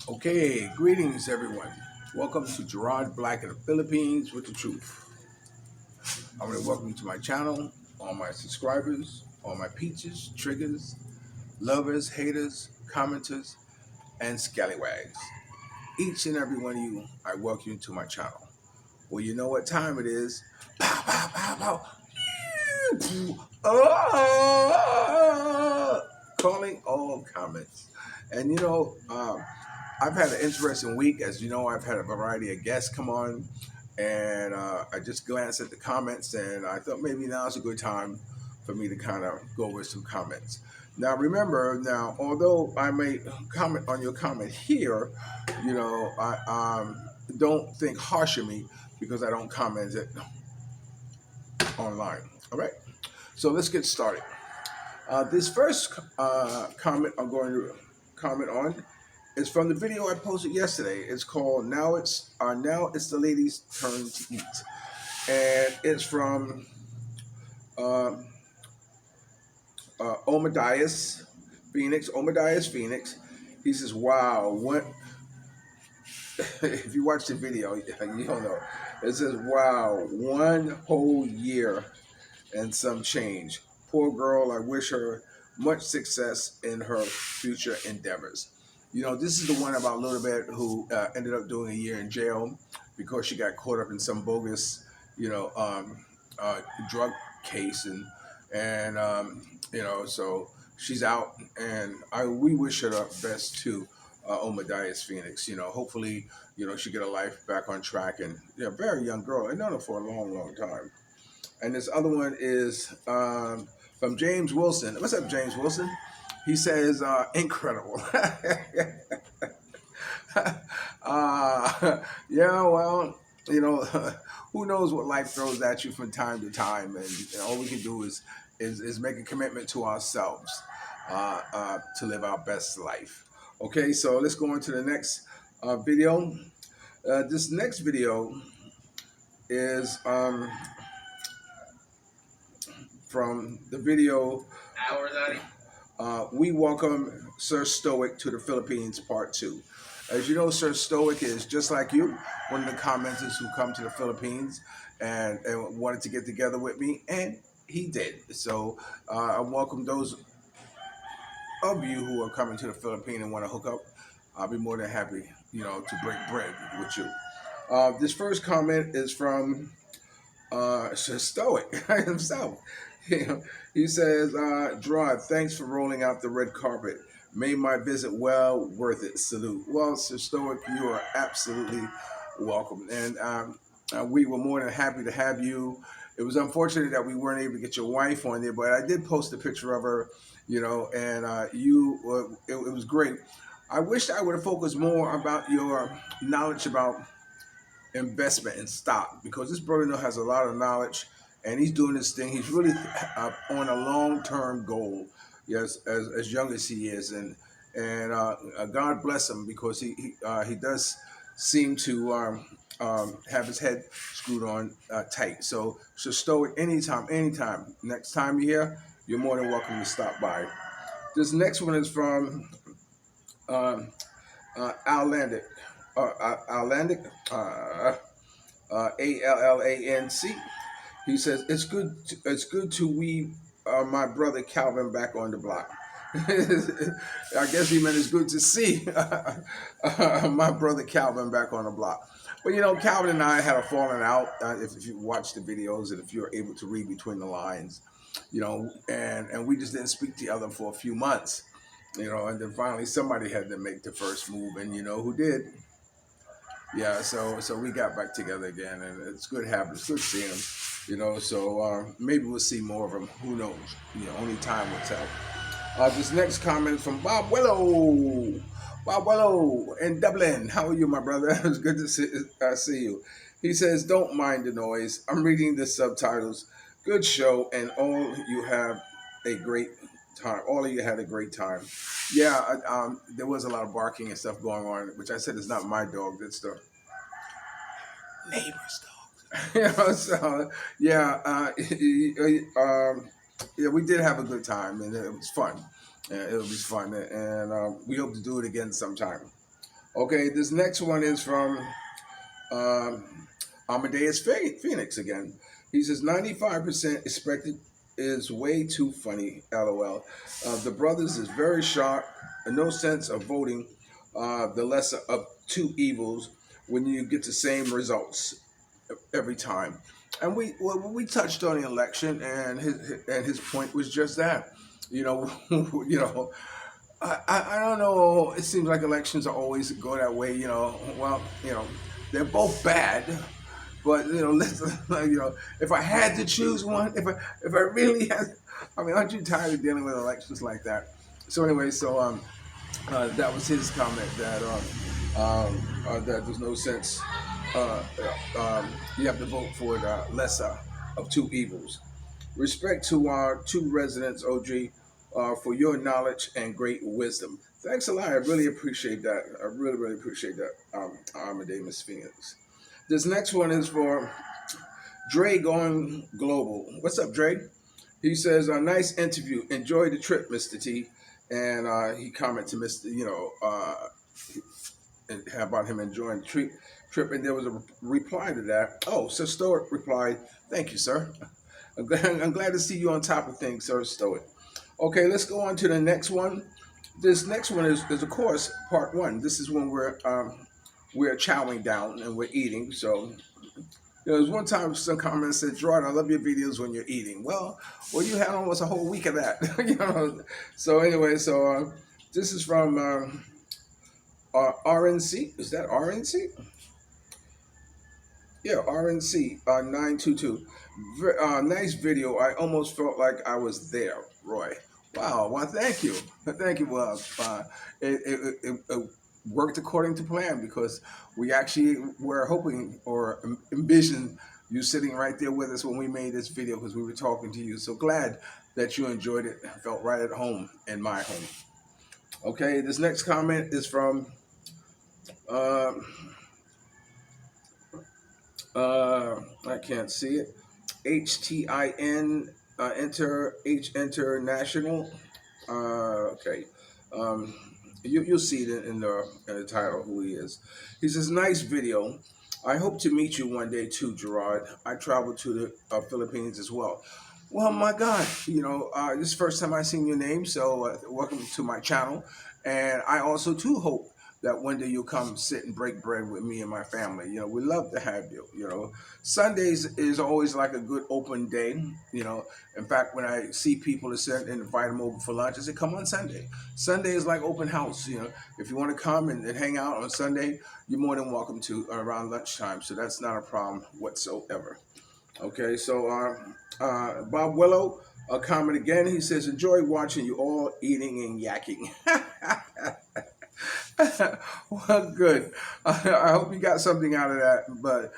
Okay, greetings everyone. Welcome to Gerard Black in the Philippines with the truth. I want to welcome you to my channel, all my subscribers, all my peaches, triggers, lovers, haters, commenters, and scallywags. Each and every one of you, I welcome you to my channel. Well, you know what time it is. Pow, pow, pow, pow. Ah! Calling all comments. And I've had an interesting week. As you know, I've had a variety of guests come on, and I just glanced at the comments, and I thought maybe now's a good time for me to kind of go over some comments. Now, remember, although I may comment on your comment here, I don't think harsh of me because I don't comment it online. All right, so let's get started. This first comment I'm going to comment on is from the video I posted yesterday. It's called "Now It's the Ladies' Turn to Eat," and it's from uh, Obadiahoenix. He says, "Wow, what?" If you watch the video, you don't know. It says, "Wow, one whole year and some change. Poor girl, I wish her much success in her future endeavors." This is the one about Little Bit who ended up doing a year in jail because she got caught up in some bogus, drug case, so she's out, and we wish her the best too. Obadiahoenix, hopefully, she get her life back on track, and very young girl. I known her for a long, long time. And this other one is from James Wilson. What's up, James Wilson? He says, incredible. Yeah, well, who knows what life throws at you from time to time. And all we can do is make a commitment to ourselves to live our best life. Okay, so let's go on to the next video. This next video is from the video We Welcome Sir Stoic to the Philippines Part 2. As you know, Sir Stoic is just like you, one of the commenters who come to the Philippines and wanted to get together with me, and he did. So I welcome those of you who are coming to the Philippines and want to hook up. I'll be more than happy, to break bread with you. This first comment is from Sir Stoic himself. He says, Gerard, thanks for rolling out the red carpet. Made my visit well worth it. Salute. Well, Sir Stoic, you are absolutely welcome. And we were more than happy to have you. It was unfortunate that we weren't able to get your wife on there, but I did post a picture of her, and it was great. I wish I would have focused more about your knowledge about investment in stock, because this brother has a lot of knowledge, and he's doing this thing. He's really on a long-term goal, yes, as young as he is, and God bless him, because he does seem to have his head screwed on tight. So Stoic, anytime, next time you're here, you're more than welcome to stop by. This next one is from Allandic. Allandic, Allanc. He says it's good to weave my brother Calvin back on the block. I guess he meant it's good to see my brother Calvin back on the block. But Calvin and I had a falling out. If you watch the videos and if you're able to read between the lines, and we just didn't speak to each other for a few months. And then finally somebody had to make the first move, and who did? Yeah, so we got back together again, and it's good having, it's good seeing him. So maybe we'll see more of him. Who knows? Only time will tell. This next comment is from Bob Willow. Bob Willow in Dublin. How are you, my brother? It's good to see you. He says, "Don't mind the noise. I'm reading the subtitles. Good show, and all you have a great time. All of you had a great time." Yeah, there was a lot of barking and stuff going on, which I said is not my dog. It's the neighbor's dog. So yeah, yeah, we did have a good time, and it was fun. It was fun, and we hope to do it again sometime. Okay, this next one is from um, Phoenix again. He says 95% expected is way too funny. LOL. The brothers is very sharp. No sense of voting the lesser of two evils when you get the same results every time. And we touched on the election, and his point was just that. You know, you know. I don't know. It seems like elections are always go that way. Well, they're both bad, but if I had to choose one, if I really had, I mean, aren't you tired of dealing with elections like that? So anyway, that was his comment that there's no sense. Uh, you have to vote for the lesser of two evils. Respect to our two residents, OG, for your knowledge and great wisdom. Thanks a lot. I really appreciate that. I really, really appreciate that, Amadeus Phoenix. This next one is for Dre going global. What's up, Dre? He says, a nice interview. Enjoy the trip, Mr. T. And he commented, Mr. About him enjoying the trip. And there was a reply to that. Oh, so Stoic replied, thank you, sir. I'm glad to see you on top of things, sir, Stoic. Okay, let's go on to the next one. This next one is of course, part one. This is when we're chowing down and we're eating. So there's one time some comment said, Gerard, I love your videos when you're eating. Well, you had almost a whole week of that. So anyway, this is from RNC. Is that RNC? Yeah, RNC 922. Nice video. I almost felt like I was there, Roy. Wow. Well, thank you. Thank you. Well, it worked according to plan because we actually were hoping or envisioned you sitting right there with us when we made this video because we were talking to you. So glad that you enjoyed it. Felt right at home in my home. Okay, this next comment is from I can't see it. Htinternational. Okay. You'll see it in the title who he is. He says, nice video. I hope to meet you one day too, Gerard. I traveled to the Philippines as well. Well, my God, this is the first time I've seen your name, so welcome to my channel. And I also too hope that one day you'll come sit and break bread with me and my family. We love to have you. Sundays is always like a good open day. In fact, when I see people to invite them over for lunch, I say, come on Sunday. Sunday is like open house. If you want to come and hang out on Sunday, you're more than welcome to around lunchtime. So that's not a problem whatsoever. Okay, so Bob Willow, a comment again. He says, enjoy watching you all eating and yakking. Well, good. I hope you got something out of that, but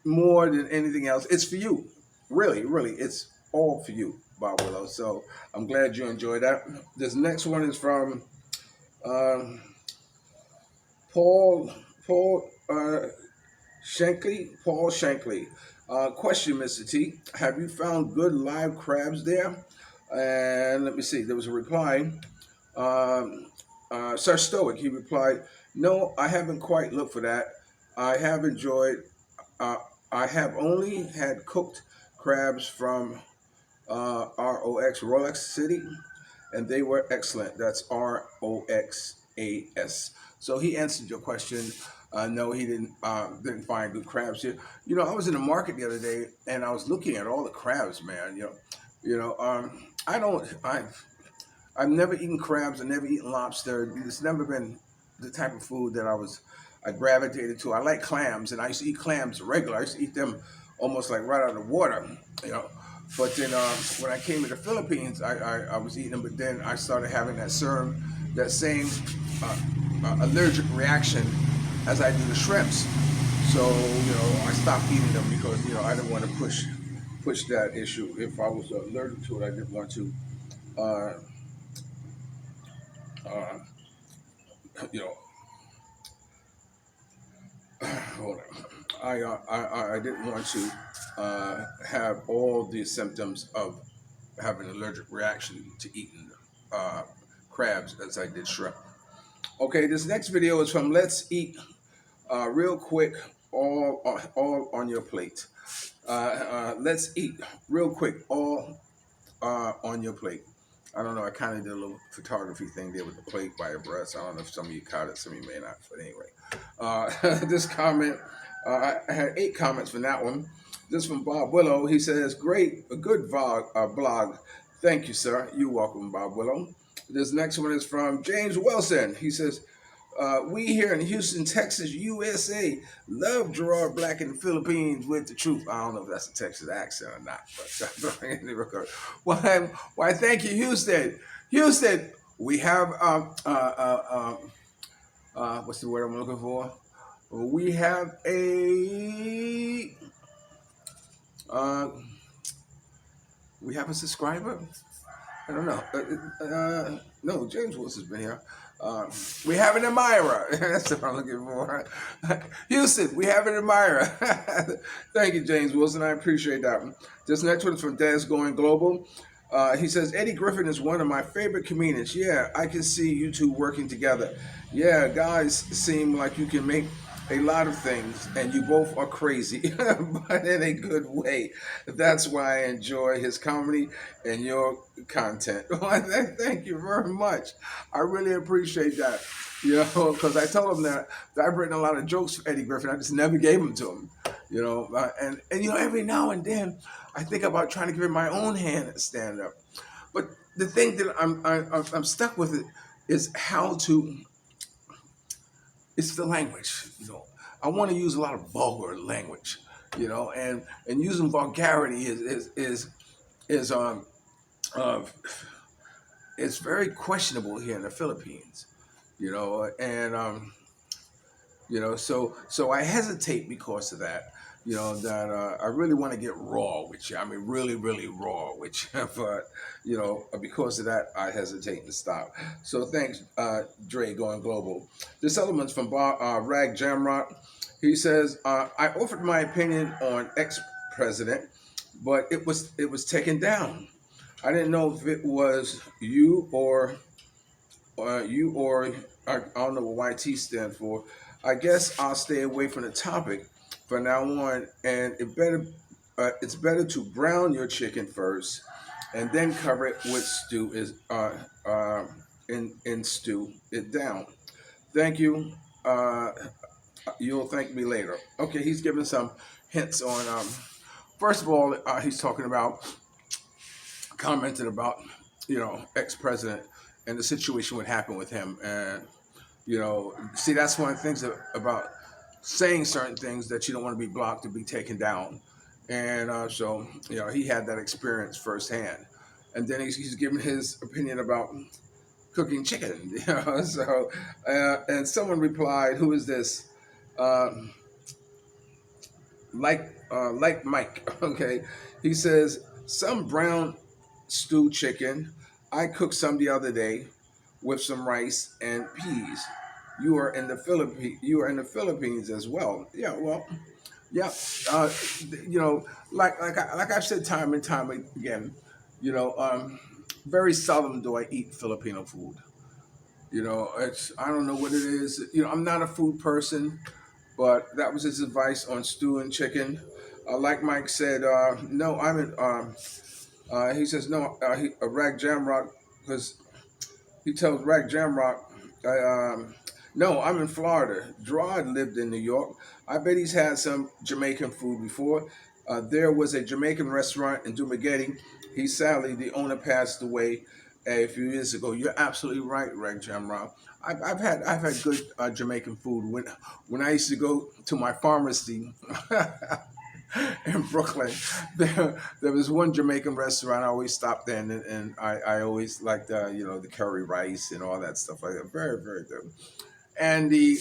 more than anything else, it's for you. Really, really, it's all for you, Bob Willow. So I'm glad you enjoyed that. This next one is from um, Paul Shankly. Paul Shankly. Question, Mr. T. Have you found good live crabs there? And let me see. There was a reply. Sir Stoic, he replied, no, I haven't quite looked for that. I have enjoyed, I have only had cooked crabs from Rolex City, and they were excellent. That's ROXAS. So he answered your question. No, he didn't find good crabs here. I was in the market the other day, and I was looking at all the crabs, man. I've never eaten crabs. I've never eaten lobster. It's never been the type of food that I gravitated to. I like clams, and I used to eat clams regular. I used to eat them almost like right out of the water, But then when I came to the Philippines, I was eating them, but then I started having that same allergic reaction as I do the shrimps. So I stopped eating them because I didn't want to push that issue. If I was allergic to it, I didn't want to. Uh, you know, hold on. I didn't want to have all the symptoms of having an allergic reaction to eating crabs as I did shrimp. Okay, this next video is from Let's Eat Real Quick, all on your plate. Let's eat real quick, all on your plate. I don't know, I kind of did a little photography thing there with the plate by your breast. I don't know if some of you caught it, some of you may not, but anyway. This comment, I had 8 comments from that one. This from Bob Willow. He says, great, a good blog. Thank you, sir. You're welcome, Bob Willow. This next one is from James Wilson. He says, we here in Houston, Texas, USA, love Gerard Black in the Philippines with the truth. I don't know if that's a Texas accent or not, but why? Thank you, Houston. Houston, we have what's the word I'm looking for? We have a subscriber. I don't know. No, James Wilson's been here. We have an admirer. That's what I'm looking for. Houston, we have an admirer. Thank you, James Wilson. I appreciate that. This next one is from DRESGOINGGLOBAL. He says, Eddie Griffin is one of my favorite comedians. Yeah, I can see you two working together. Yeah, guys seem like you can make a lot of things, and you both are crazy, but in a good way. That's why I enjoy his comedy and your content. Thank you very much. I really appreciate that. You know, because I told him that I've written a lot of jokes for Eddie Griffin. I just never gave them to him. You know, and you know, every now and then I think about trying to give him my own hand at stand up. But the thing that I'm stuck with it is how to. It's the language, you know. I want to use a lot of vulgar language, you know, and using vulgarity is it's very questionable here in the Philippines, you know, and you know, so I hesitate because of that. You know, that I really want to get raw with you. I mean, really, really raw with you. But, you know, because of that, I hesitate to stop. So thanks, Dre Going Global. This other one's from RAGJAMROCK. He says, I offered my opinion on ex-president, but it was taken down. I didn't know if it was you or I don't know what YT stands for. I guess I'll stay away from the topic from now on, and it's better to brown your chicken first, and then cover it with stew it down. Thank you. You'll thank me later. Okay, he's giving some hints on. First of all, he's commented about, you know, ex-president and the situation would happen with him, and you know, see, that's one of the things about saying certain things, that you don't want to be blocked to be taken down. And so, you know, he had that experience firsthand. And then he's giving his opinion about cooking chicken. You know, so and someone replied, "Who is this?" Like Mike. Okay, he says some brown stewed chicken. I cooked some the other day with some rice and peas. You are in the Philippines as well. Yeah, well, yeah. You know, like I've said time and time again, you know, very seldom do I eat Filipino food. You know, I don't know what it is. You know, I'm not a food person, but that was his advice on stew and chicken. Like Mike said, no, I'm in. He says no. RAGJAMROCK, because he tells RAGJAMROCK, no, I'm in Florida. Gerard lived in New York. I bet he's had some Jamaican food before. There was a Jamaican restaurant in Dumaguete. Sadly, the owner passed away a few years ago. You're absolutely right, RAGJAMROCK. I've had good Jamaican food when I used to go to my pharmacy in Brooklyn. There was one Jamaican restaurant I always stopped in, and I always liked you know, the curry rice and all that stuff like that. Very, very good. And the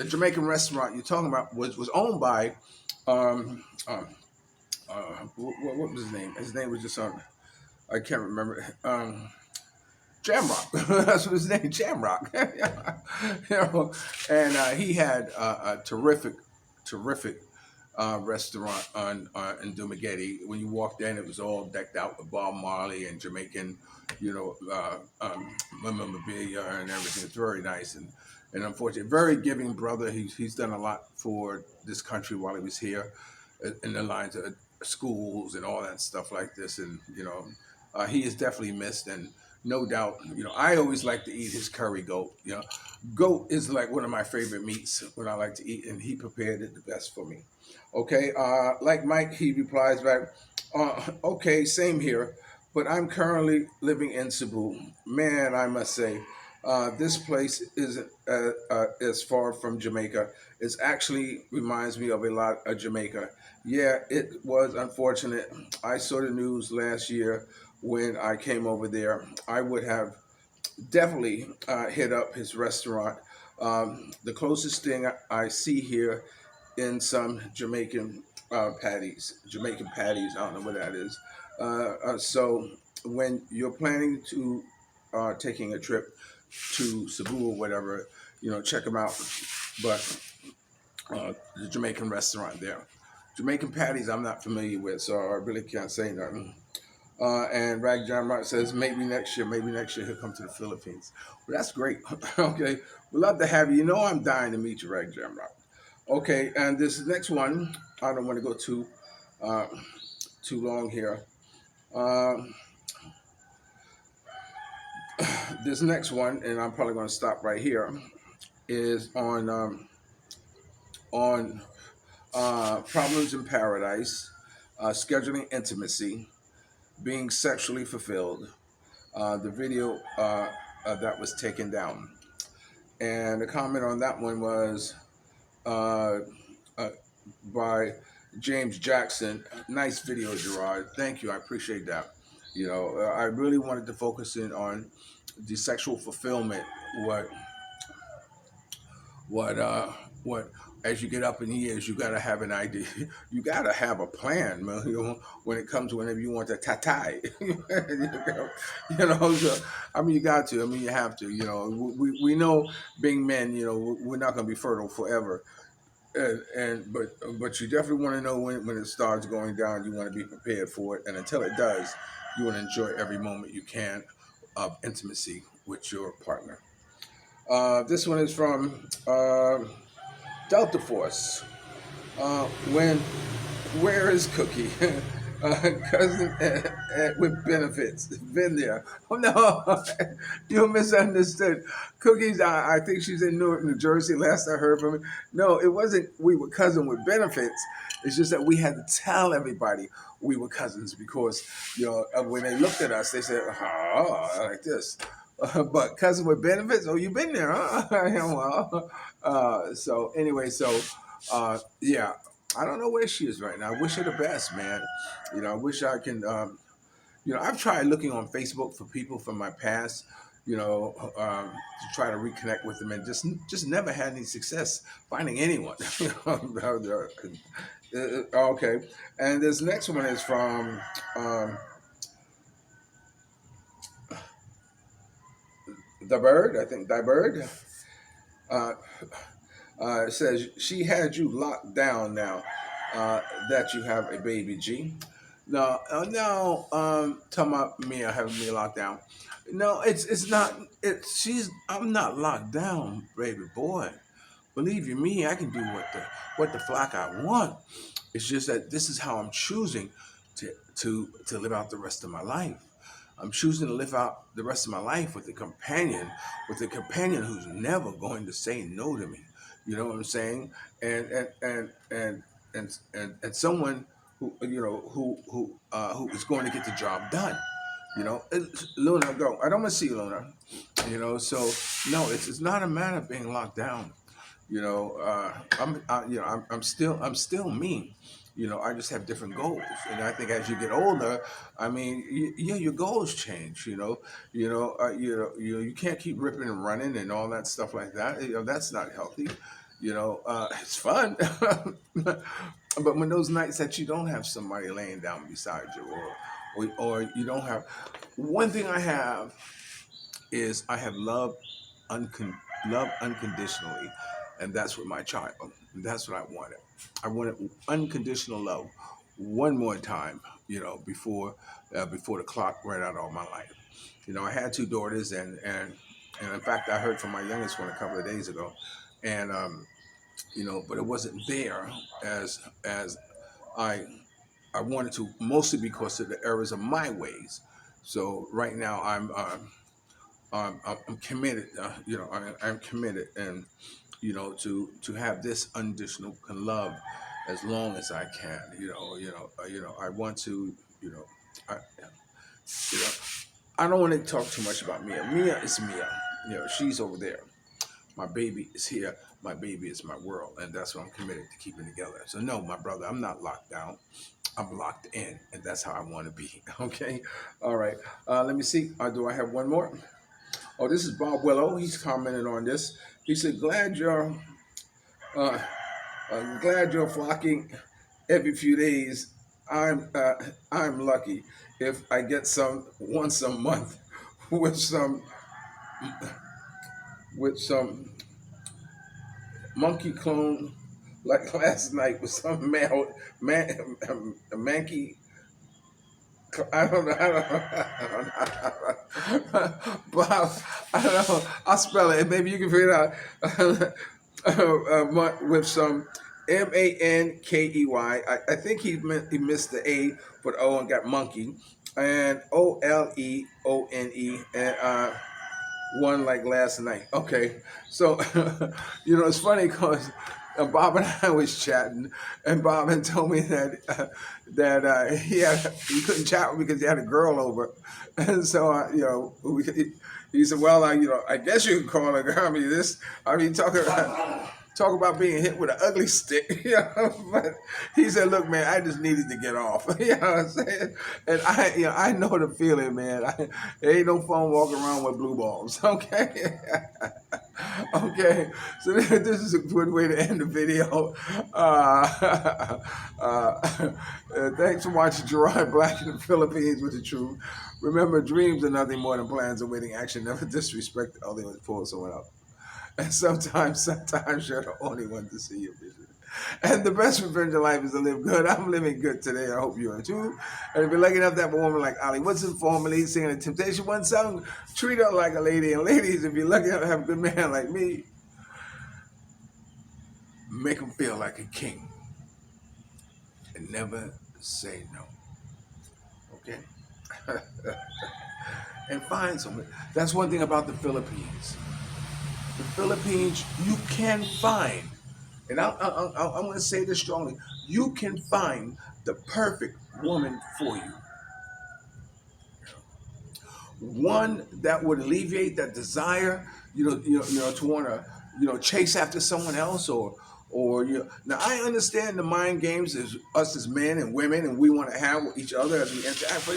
Jamaican restaurant you're talking about was owned by what was his name? His name was just I can't remember. Jamrock. That's what his name, Jamrock. You know, and he had a terrific restaurant in Dumaguete. When you walked in, it was all decked out with Bob Marley and Jamaican, memorabilia and everything. It's very nice and unfortunately, very giving brother. He's done a lot for this country while he was here, in the lines of schools and all that stuff like this. And he is definitely missed. And no doubt, I always like to eat his curry goat. Goat is like one of my favorite meats when I like to eat, and he prepared it the best for me. Okay, like Mike, he replies back, okay, same here, but I'm currently living in Cebu. Man, I must say, this place isn't as far from Jamaica. It actually reminds me of a lot of Jamaica. Yeah, it was unfortunate. I saw the news last year when I came over there. I would have definitely hit up his restaurant. The closest thing I see here in some Jamaican patties. I don't know what that is. So when you're planning to taking a trip to Cebu or whatever, check them out. But the Jamaican restaurant there, Jamaican patties, I'm not familiar with, so I really can't say nothing. And RAGJAMROCK says maybe next year he'll come to the Philippines. Well, that's great. Okay, we'd love to have you. I'm dying to meet you, RAGJAMROCK. Okay, and this next one, I don't want to go uh, too long here. Uh, this next one, and I'm probably going to stop right here, is on problems in paradise, scheduling intimacy, being sexually fulfilled. The video that was taken down, and the comment on that one was uh, uh, by James Jackson. Nice video, Gerard. Thank you. I appreciate that. I really wanted to focus in on the sexual fulfillment. What as you get up in years, you gotta have an idea. You gotta have a plan, man. When it comes to whenever you want to tatai. So, I mean, you got to. I mean, you have to. We know being men, we're not gonna be fertile forever. But you definitely want to know when it starts going down. You want to be prepared for it, and until it does, you want to enjoy every moment you can of intimacy with your partner. This one is from Delta Force. When where is Cookie? Cousin with benefits. Been there. Oh no, you misunderstood. Cookies. I think she's in Newark, New Jersey. Last I heard from her. No, it wasn't. We were cousin with benefits. It's just that we had to tell everybody we were cousins because when they looked at us, they said, "Oh, like this." But cousin with benefits. Oh, you've been there, huh? Yeah, well, so anyway, yeah, I don't know where she is right now. I wish her the best, man. I wish I can. I've tried looking on Facebook for people from my past. To try to reconnect with them, and just never had any success finding anyone. Okay, and this next one is from. The Bird, I think, The Bird, uh, says she had you locked down now that you have a baby G. No, no, talking about me, I have me locked down. No, it's not. I'm not locked down, baby boy. Believe you me, I can do what the flock I want. It's just that this is how I'm choosing to live out the rest of my life. I'm choosing to live out the rest of my life with a companion who's never going to say no to me. You know what I'm saying? And someone who is going to get the job done. Luna, go. I don't want to see you, Luna. So no, it's not a matter of being locked down. I'm still me. I just have different goals, and I think as you get older, I mean, yeah, your goals change. You can't keep ripping and running and all that stuff like that. That's not healthy. It's fun, but when those nights that you don't have somebody laying down beside you, or you don't have, one thing I have is I have love unconditionally. And that's with my child. And that's what I wanted. I wanted unconditional love one more time, before the clock ran out on my life. I had two daughters, and in fact, I heard from my youngest one a couple of days ago, and but it wasn't there as I I wanted to, mostly because of the errors of my ways. So right now I'm committed. I'm committed, and to have this unconditional love as long as I can. I want to. I, you know, I don't want to talk too much about Mia. Mia is Mia. She's over there. My baby is here. My baby is my world, and that's what I'm committed to keeping together. So no, my brother, I'm not locked down. I'm locked in, and that's how I want to be. Okay, all right. Let me see. Do I have one more? Oh, this is Bob Willow. He's commenting on this. He said, uh, glad you're flocking every few days. I'm lucky if I get some once a month with some monkey clone like last night with some manky. I don't know. Bob, I don't know. I'll spell it. Maybe you can figure it out. With some Mankey. I think he missed the A for the O and got monkey, and Oleone, and one like last night. Okay, so it's funny because Bob and I was chatting, and Bob had told me that he couldn't chat with me because he had a girl over, and so he said, "Well, I guess you can call her girl." Talk about being hit with an ugly stick, But he said, "Look, man, I just needed to get off." You know what I'm saying? And I know the feeling, man. There ain't no fun walking around with blue balls. Okay. Okay. So this is a good way to end the video. Thanks for watching Gerard Black in the Philippines with the truth. Remember, dreams are nothing more than plans awaiting action. Never disrespect the other one, pull someone up. And sometimes you're the only one to see your vision. And the best revenge of life is to live good. I'm living good today. I hope you are too. And if you're lucky enough to have a woman like Ali Woodson, formerly singing a Temptation One song, treat her like a lady. And ladies, if you're lucky enough to have a good man like me, make him feel like a king. And never say no. Okay? And find someone. That's one thing about the Philippines. The Philippines, you can find, and I'm going to say this strongly, you can find the perfect woman for you. One that would alleviate that desire, to want to, chase after someone else, or Now I understand the mind games as us as men and women, and we want to have with each other as we interact, but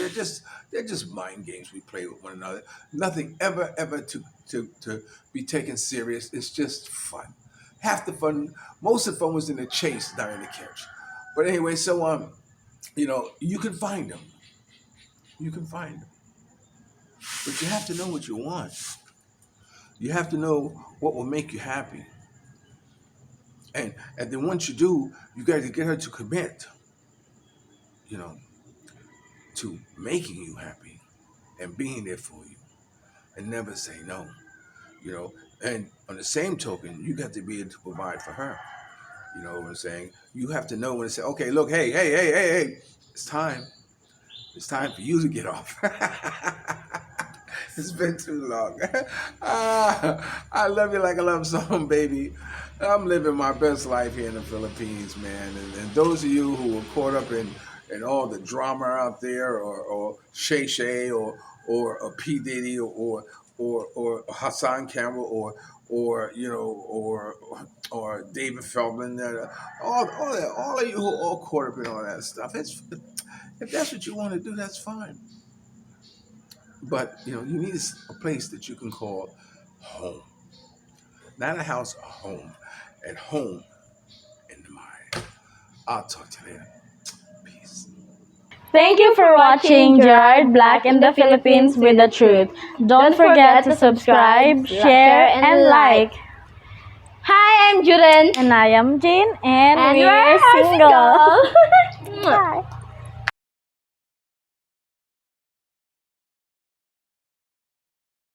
they're just mind games we play with one another. Nothing ever to be taken serious. It's just fun. Half the fun, most of the fun was in the chase, not in the catch. But anyway, so you can find them. You can find them. But you have to know what you want. You have to know what will make you happy. And then once you do, you got to get her to commit, to making you happy and being there for you and never say no, And on the same token, you got to be able to provide for her. You know what I'm saying? You have to know when to say, okay, look, hey, it's time. It's time for you to get off. It's been too long. I love you like I love some, baby. I'm living my best life here in the Philippines, man. And those of you who are caught up in all the drama out there, or Shay Shay, or P Diddy, or Hassan Campbell, or David Feldman, all of you who are all caught up in all that stuff. If that's what you want to do, that's fine. But you need a place that you can call home. Not a house, a home. And home in the mind. I'll talk to you later. Peace. Thank you for watching Gerard Black in the Philippines with the Truth. Don't forget to subscribe, share, and like. Hi, I'm Juren. And I am Jane, and And we're we're single. single. Bye.